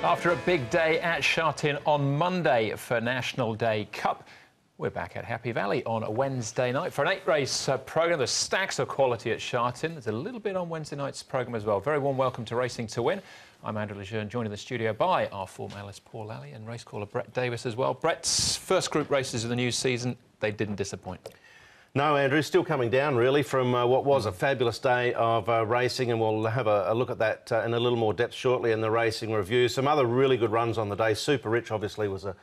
After a big day at Sha Tin on Monday for National Day Cup, we're back at Happy Valley on a Wednesday night for an 8-race programme. There's stacks of quality at Sha Tin. There's a little bit on Wednesday night's programme as well. Very warm welcome to Racing to Win. I'm Andrew Lejeune, joined in the studio by our former analyst Paul Lally and race caller Brett Davis as well. Brett's first group races of the new season, they didn't disappoint. No, Andrew, still coming down really from what was a fabulous day of racing, and we'll have a look at that in a little more depth shortly in the racing review. Some other really good runs on the day. Super Rich obviously was a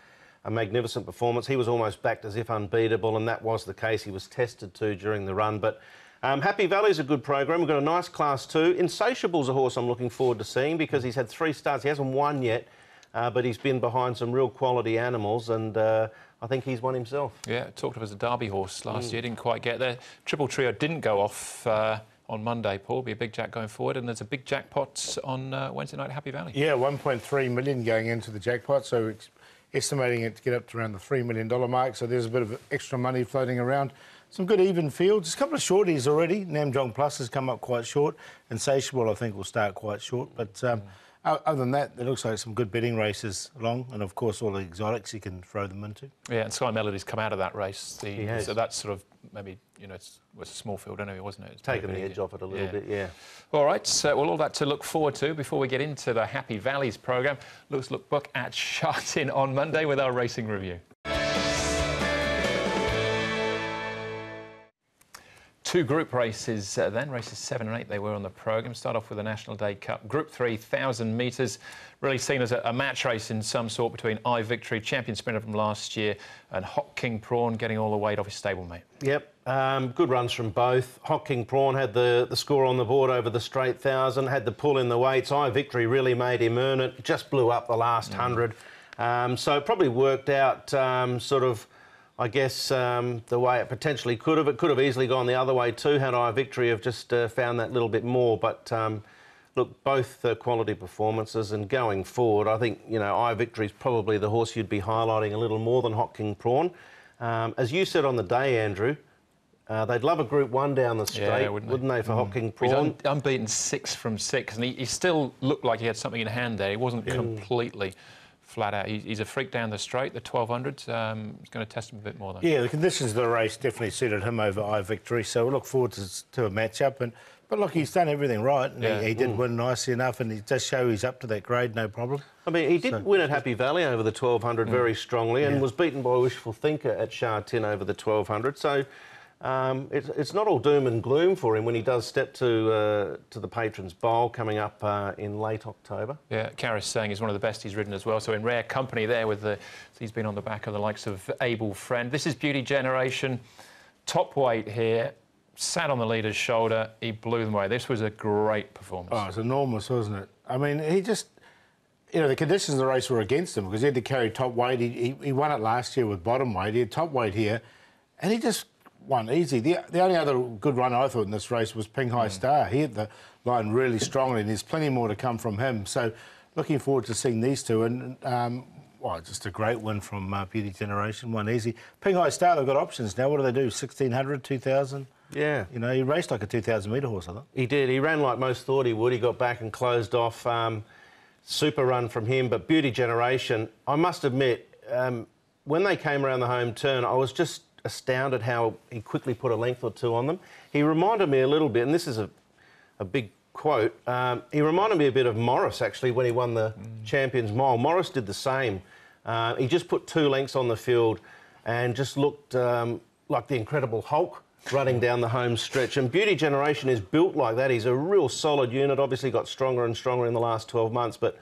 magnificent performance. He was almost backed as if unbeatable, and that was the case. He was tested too during the run. But Happy Valley's a good program. We've got a nice Class 2. Insatiable's a horse I'm looking forward to seeing because he's had 3 starts. He hasn't won yet, but he's been behind some real quality animals, and I think he's won himself. Yeah, talked of as a Derby horse last year. Didn't quite get there. Triple Trio didn't go off on Monday, Paul. Be a big jack going forward, and there's a big jackpot on Wednesday night at Happy Valley. Yeah, 1.3 million going into the jackpot, so it's estimating it to get up to around the $3 million mark, so there's a bit of extra money floating around. Some good even fields. There's a couple of shorties already. Namjong Plus has come up quite short. Insatiable, I think, will start quite short. But other than that, it looks like some good betting races along, and, of course, all the exotics you can throw them into. Yeah, and Sky Melody's come out of that race. So that's sort of maybe, you know, it was a small field anyway, wasn't it? It's taken the edge off it a little bit, yeah. All right, so well, all that to look forward to before we get into the Happy Valleys programme. Let's look back at Sha Tin on Monday with our racing review. 2 group races then, races 7 and 8 they were on the programme. Start off with the National Day Cup. Group 3, 1,000 metres, really seen as a match race in some sort between iVictory, champion sprinter from last year, and Hot King Prawn getting all the weight off his stablemate. Yep, good runs from both. Hot King Prawn had the score on the board over the straight 1,000, had the pull in the weights. iVictory really made him earn it, just blew up the last 100. So it probably worked out sort of, I guess, the way it potentially could have. It could have easily gone the other way too, had iVictory have just found that little bit more. But look, both quality performances, and going forward, I think, you know, iVictory's probably the horse you'd be highlighting a little more than Hot King Prawn. As you said on the day, Andrew, they'd love a Group 1 down the straight, wouldn't they, for Hot King Prawn? He's unbeaten 6 from 6, and he still looked like he had something in hand there. He wasn't completely flat out. He's a freak down the straight, the 1200. He's going to test him a bit more, though. Yeah, the conditions of the race definitely suited him over iVictory, so we'll look forward to a match-up. But look, he's done everything right, and he did win nicely enough, and he does show he's up to that grade, no problem. I mean, he did win at Happy Valley over the 1200 very strongly, and was beaten by Wishful Thinker at Sha Tin over the 1200. So it's not all doom and gloom for him when he does step to the Patrons Bowl coming up in late October. Yeah, Karras saying he's one of the best he's ridden as well, so in rare company there with he's been on the back of the likes of Able Friend. This is Beauty Generation, top weight here, sat on the leader's shoulder, he blew them away. This was a great performance. Oh, it's enormous, wasn't it? I mean, he just, you know, the conditions of the race were against him because he had to carry top weight. He won it last year with bottom weight. He had top weight here, and he just won easy. The only other good run I thought in this race was Ping Hai Star. He hit the line really strongly, and there's plenty more to come from him. So looking forward to seeing these two. And, well, just a great win from Beauty Generation, won easy. Ping Hai Star, they've got options now. What do they do, 1,600, 2,000? Yeah. You know, he raced like a 2,000-metre horse, I think. He did. He ran like most thought he would. He got back and closed off. Super run from him. But Beauty Generation, I must admit, when they came around the home turn, I was just astounded how he quickly put a length or two on them. He reminded me a little bit, and this is a big quote, he reminded me a bit of Morris, actually, when he won the Champions Mile. Morris did the same. He just put 2 lengths on the field and just looked like the Incredible Hulk running down the home stretch. And Beauty Generation is built like that. He's a real solid unit, obviously got stronger and stronger in the last 12 months, but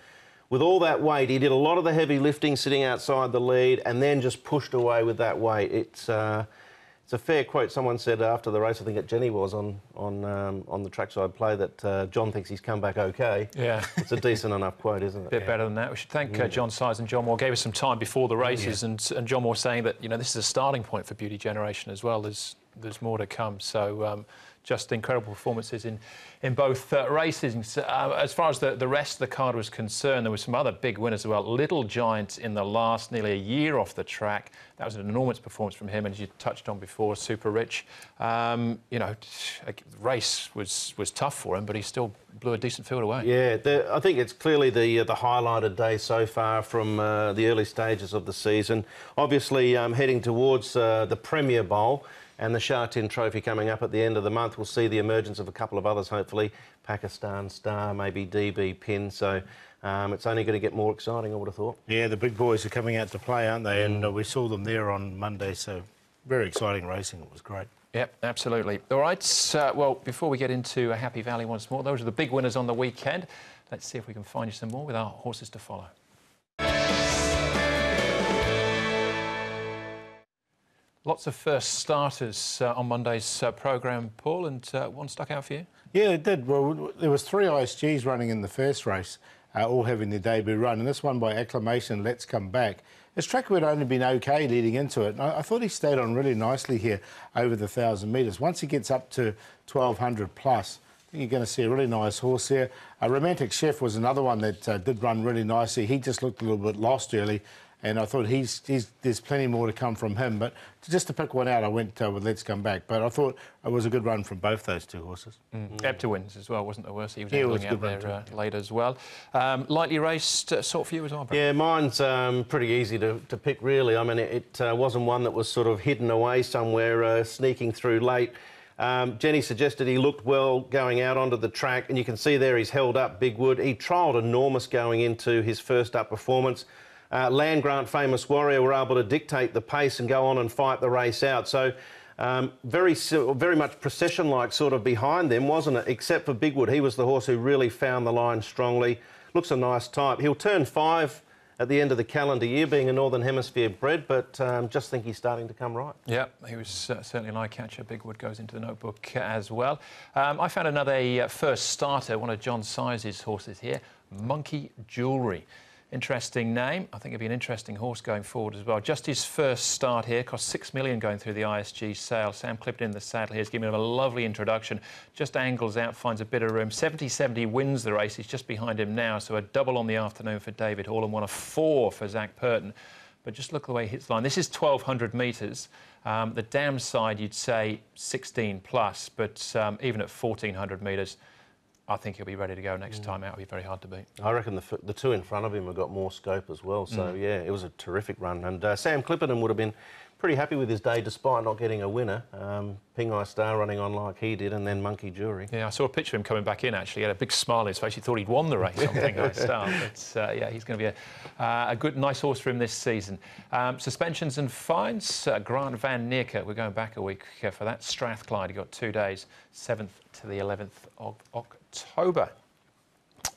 with all that weight, he did a lot of the heavy lifting sitting outside the lead and then just pushed away with that weight. It's a fair quote. Someone said after the race, I think at Jenny was on the trackside play, that John thinks he's come back okay. Yeah. It's a decent enough quote, isn't it? A bit better than that. We should thank John Size and John Moore. Gave us some time before the races, and John Moore saying that, you know, this is a starting point for Beauty Generation as well. There's more to come. So just incredible performances in both races. As far as the rest of the card was concerned, there were some other big winners as well. Little Giant in the last, nearly a year off the track. That was an enormous performance from him, and as you touched on before, Super Rich. You know, the race was tough for him, but he still blew a decent field away. Yeah, I think it's clearly the highlighted day so far from the early stages of the season. Obviously, heading towards the Premier Bowl and the Sha Tin Trophy coming up at the end of the month. We'll see the emergence of a couple of others, hopefully. Pakistan Star, maybe DB Pin. So it's only going to get more exciting, I would have thought. Yeah, the big boys are coming out to play, aren't they? And we saw them there on Monday, so very exciting racing. It was great. Yep, absolutely. All right, well, before we get into Happy Valley once more, those are the big winners on the weekend. Let's see if we can find you some more with our horses to follow. Lots of first starters on Monday's programme, Paul, and one stuck out for you? Yeah, it did. Well, there was 3 ISGs running in the first race, all having their debut run, and this one by acclamation, Let's Come Back. His track had only been OK leading into it, and I thought he stayed on really nicely here over the 1,000 metres. Once he gets up to 1,200 plus, I think you're going to see a really nice horse here. Romantic Chef was another one that did run really nicely. He just looked a little bit lost early, and I thought there's plenty more to come from him. But just to pick one out, I went with Let's Come Back. But I thought it was a good run from both those two horses. Epta wins as well, wasn't the worst? He was angling out there late as well. Lightly raced, sort for you as well, Brett? Yeah, mine's pretty easy to pick, really. I mean, it wasn't one that was sort of hidden away somewhere, sneaking through late. Jenny suggested he looked well going out onto the track, and you can see there he's held up Big Wood. He trialled enormous going into his first up performance. Land Grant, Famous Warrior, were able to dictate the pace and go on and fight the race out. So very much procession-like sort of behind them, wasn't it? Except for Big Wood. He was the horse who really found the line strongly. Looks a nice type. He'll turn 5 at the end of the calendar year, being a Northern Hemisphere bred, but just think he's starting to come right. Yeah, he was certainly an eye-catcher. Big Wood goes into the notebook as well. I found another first starter, one of John Sizes' horses here, Monkey Jewellery. Interesting name. I think it'd be an interesting horse going forward as well. Just his first start here, cost $6 million going through the ISG sale. Sam Clipton in the saddle here is giving him a lovely introduction. Just angles out, finds a bit of room. 70-70 wins the race. He's just behind him now, so a double on the afternoon for David Hall and 1 of 4 for Zach Purton. But just look at the way he hits the line. This is 1,200 metres. The dam side, you'd say 16 plus, but even at 1,400 metres, I think he'll be ready to go next time out. It'll be very hard to beat. I reckon the 2 in front of him have got more scope as well. So, yeah, it was a terrific run. And Sam Clipperton would have been pretty happy with his day despite not getting a winner. Ping Eye Star running on like he did, and then Monkey Jewellery. Yeah, I saw a picture of him coming back in, actually. He had a big smile on his face. He thought he'd won the race on Ping Eye Star. But, yeah, he's going to be a good, nice horse for him this season. Suspensions and fines. Grant Van Neerker, we're going back a week for that. Strathclyde, he got 2 days, 7th to the 11th of October.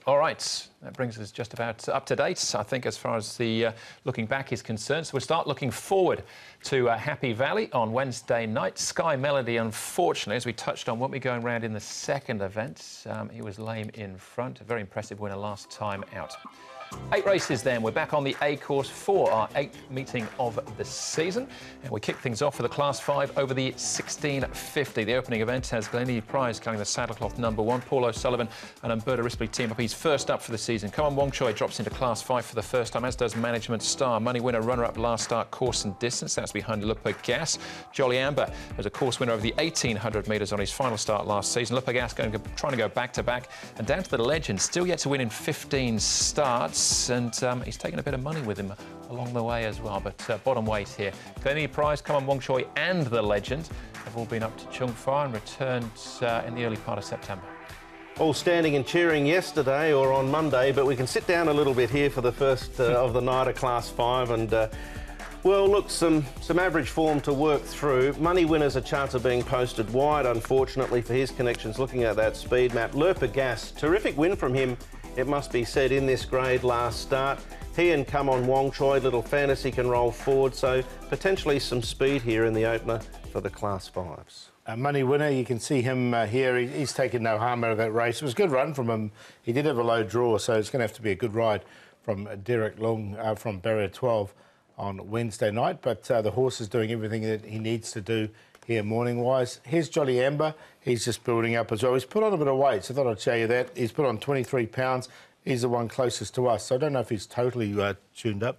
All right, that brings us just about up to date, I think, as far as the looking back is concerned. So we'll start looking forward to Happy Valley on Wednesday night. Sky Melody, unfortunately, as we touched on, won't be going round in the second event. He was lame in front. A very impressive winner last time out. 8 races then. We're back on the A course for our 8th meeting of the season. And we kick things off with a Class 5 over the 1650. The opening event has Glennie Prize carrying the saddlecloth #1. Paul O'Sullivan and Umberta Ripley team up. He's first up for the season. Come on, Wong Choi drops into Class 5 for the first time, as does Management Star. Money winner, runner-up last start, course and distance. That's behind Lupa Gas. Jolly Amber as a course winner over the 1,800 metres on his final start last season. Lupa Gas trying to go back-to-back. And down to the legend, still yet to win in 15 starts. And he's taken a bit of money with him along the way as well. But bottom weight here. Glennie Prize, Come on Wong Choi and the legend have all been up to Chung Fa and returned in the early part of September. All standing and cheering yesterday or on Monday, but we can sit down a little bit here for the first of the night of Class 5 and well, look, some average form to work through. Money winners a chance of being posted wide, unfortunately, for his connections. Looking at that speed map, Lurpa Gas, terrific win from him, it must be said, in this grade last start. He and Come on Wong Choi, little fantasy can roll forward, so potentially some speed here in the opener for the Class 5s. Money winner, you can see him here. He's taken no harm out of that race. It was a good run from him. He did have a low draw, so it's going to have to be a good ride from Derek Long from barrier 12 on Wednesday night. But the horse is doing everything that he needs to do here morning-wise. Here's Jolly Amber. He's just building up as well. He's put on a bit of weight, so I thought I'd show you that. He's put on 23 pounds. He's the one closest to us, so I don't know if he's totally tuned up,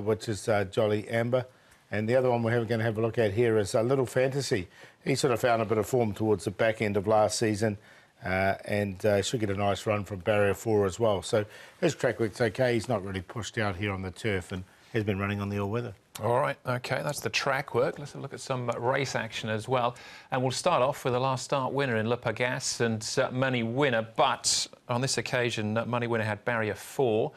which is Jolly Amber. And the other one we're going to have a look at here is Little Fantasy. He sort of found a bit of form towards the back end of last season and should get a nice run from barrier 4 as well. So his track work's okay. He's not really pushed out here on the turf and has been running on the all-weather. All right, OK, that's the track work. Let's have a look at some race action as well. And we'll start off with the last start winner in Le Pagasse and Money Winner. But on this occasion, Money Winner had barrier 4.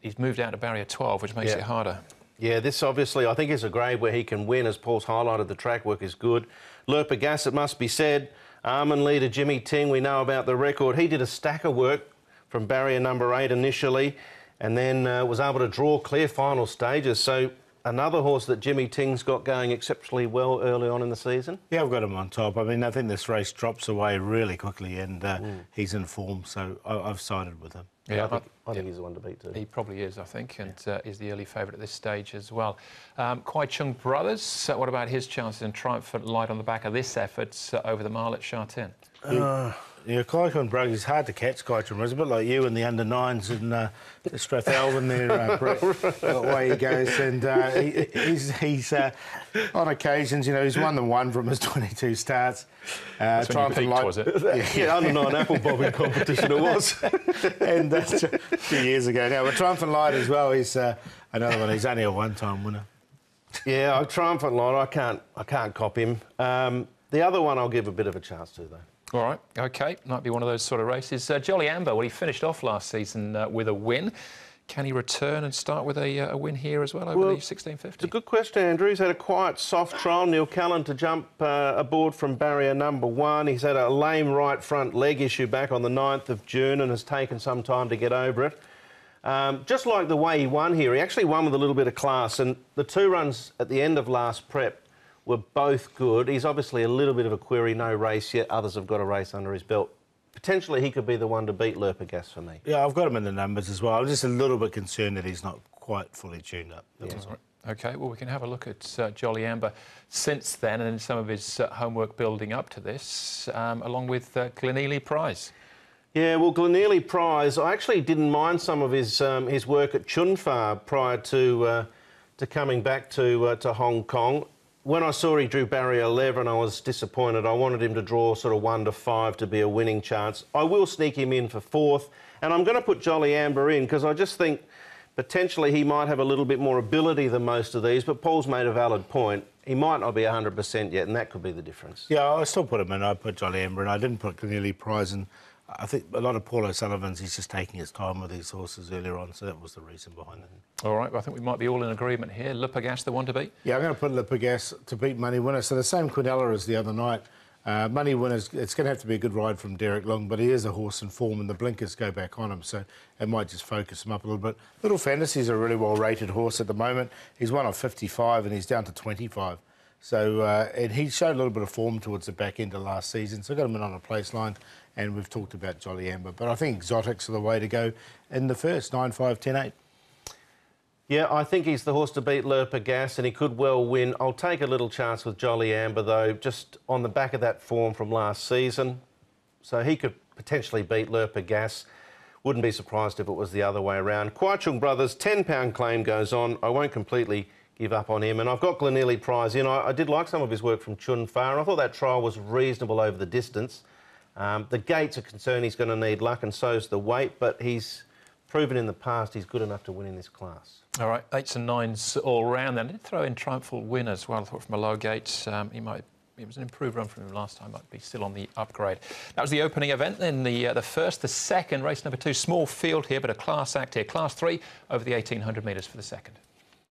He's moved out to barrier 12, which makes it harder. Yeah, this obviously, I think, is a grade where he can win. As Paul's highlighted, the track work is good. Le Pagasse, it must be said. Armand leader Jimmy Ting, we know about the record. He did a stack of work from barrier number 8 initially, and then was able to draw clear final stages. So another horse that Jimmy Ting's got going exceptionally well early on in the season. Yeah, I've got him on top. I mean, I think this race drops away really quickly, and he's in form, so I've sided with him. Yeah, I think he's the one to beat too. He probably is, I think, and is the early favourite at this stage as well. Kwai Chung Brothers, what about his chances in triumphant light on the back of this effort over the mile at Sha-Tin? Yeah, Kwai Chung Brothers is hard to catch. Kwai Chung Brothers, a bit like you in the under-9s in the Strathalbyn there, Brett, the way he goes. And he's on occasions, you know, he's won the one from his 22 starts. That's when you peaked, was it? Yeah, under-9 apple bobbing competition it was. And that's a few years ago now. But Triumphant Light as well, he's another one. He's only a one-time winner. Yeah, Triumphant Light, I can't copy him. The other one I'll give a bit of a chance to, though. All right, OK, might be one of those sort of races. Jolly Amber, well, he finished off last season with a win. Can he return and start with a win here as well over the 1650? It's a good question, Andrew. He's had a quiet, soft trial. Neil Callan to jump aboard from barrier number 1. He's had a lame right front leg issue back on the 9th of June and has taken some time to get over it. Just like the way he won here, he actually won with a little bit of class, and the 2 runs at the end of last prep were both good. He's obviously a little bit of a query, no race yet. Others have got a race under his belt. Potentially, he could be the one to beat Le Pagasse for me. Yeah, I've got him in the numbers as well. I'm just a little bit concerned that he's not quite fully tuned up. Yeah. Right. OK, well, we can have a look at Jolly Amber since then and some of his homework building up to this, along with Glenealy Prize. Yeah, well, Glenealy Prize, I actually didn't mind some of his work at Chunfa prior to coming back to Hong Kong. When I saw he drew barrier 11, I was disappointed. I wanted him to draw sort of 1 to 5 to be a winning chance. I will sneak him in for 4th, and I'm going to put Jolly Amber in because I just think potentially he might have a little bit more ability than most of these, but Paul's made a valid point. He might not be 100% yet, and that could be the difference. Yeah, I still put him in. I put Jolly Amber in. I didn't put Glenealy Prize in. I think a lot of Paul O'Sullivan's, he's just taking his time with these horses earlier on, so that was the reason behind it. All right, well, I think we might be all in agreement here. Le Pagasse, the one to beat? Yeah, I'm going to put Le Pagasse to beat Money Winner. So the same Quinella as the other night. Money Winner's, it's going to have to be a good ride from Derek Long, but he is a horse in form and the blinkers go back on him, so it might just focus him up a little bit. Little Fantasy's a really well-rated horse at the moment. He's one of 55 and he's down to 25. So, and he showed a little bit of form towards the back end of last season, so I got him in on a place line, and we've talked about Jolly Amber. But I think exotics are the way to go in the first, 9, 5, 10, 8. Yeah, I think he's the horse to beat Le Pagasse, and he could well win. I'll take a little chance with Jolly Amber, though, just on the back of that form from last season. So he could potentially beat Le Pagasse. Wouldn't be surprised if it was the other way around. Kwai Chung Brothers, £10 claim goes on. I won't completely give up on him. And I've got Glenealy Prize in. I did like some of his work from Chunfa, and I thought that trial was reasonable over the distance. The gates are concerned he's going to need luck, and so's the weight, but he's proven in the past he's good enough to win in this class. All right, 8s and 9s all round then. I did throw in Triumphal Win as well. I thought from a low gate, it was an improved run from him last time, might be still on the upgrade. That was the opening event, then the first. The second, race number 2, small field here, but a class act here. Class 3 over the 1,800 metres for the second.